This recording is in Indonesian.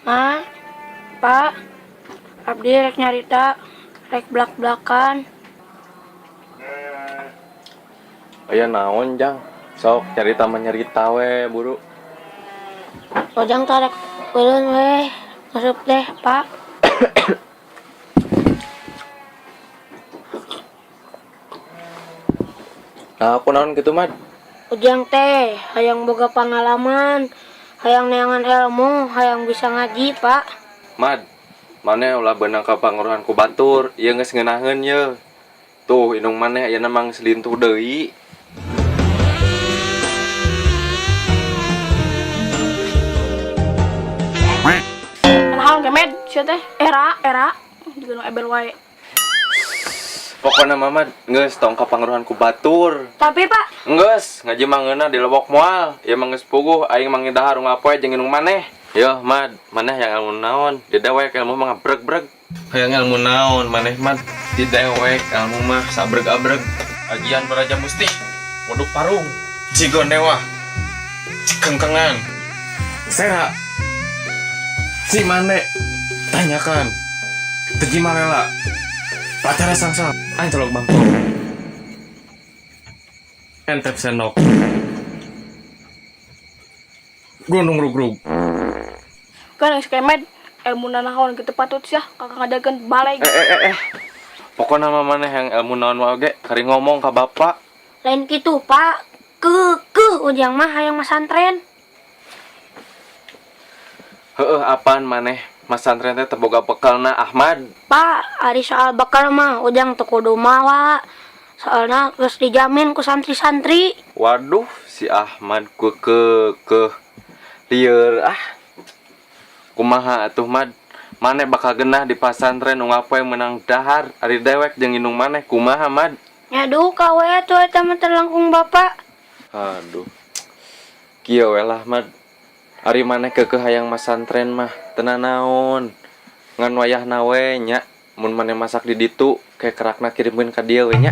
Ah, Pak, abdi rek nyarita, rek blak-blakan. Aya naon jang? Sok nyarita mah nyarita we buru. Ojang tarek ulun weh, ngasup deh, Pak. Nah aku naon gitu mad. Ujang teh, hayang boga pengalaman, hayang neangan ilmu, hayang bisa ngaji, Pak. Mad, maneh ulah beunang ka panguruhan ku batur, ieu geus ngeunaheun ye. Tuh indung maneh ayeuna mang selintuh deui. Naon kemed sia teh era juga nu ebel wae. Pokona mah geus tong ka panguruhan ku batur. Tapi, Pak, Geus, ngaji mah ngeunah di Lobok Moal. Ieu mah geus puguh aing mah ngidahar ngapoe jeung indung maneh. Yo, Mad, maneh yang ilmu naon? Di dewek ilmu mah ngabreg-breg. Hayang ilmu naon maneh mah? Di dewek ilmu mah sabreg-abreg. Ajian beraja musti. Waduk parung. Cigondewa. Cikengkengan. Sera. Si Mane tanyakan Teji Malela pacara sangsang aing celok bangkok entep senok gunung rugrug Kan geus kemed ilmu naon kitu patut sia kakak ngadakeun balai. pokoknya mah maneh yang ilmu naon wae ge kari ngomong ka bapak. lain gitu, Pak. Ujang mah hayang masantren. Heueuh apaan maneh Mas santren teh teboga bekalna Ahmad. Pak, ari soal bakal mah Ujang teu kudu mawa. Soalna geus dijamin ku santri-santri. Waduh si Ahmad ke lieur kumaha atuh Mad, maneh bakal genah di pasantren nu ngapoe menang dahar ari dewek jeung indung maneh kumaha Mad? Nyaduh kawe atuh eta mah terlangkung Bapak. Aduh. Kieu we lah Mad. Ari maneh keukeuh hayang masantren mah tenan naon. Ngan wayahna we nya mun maneh masak di ditu kayak kerakna kirimkeun ka dieu we nya.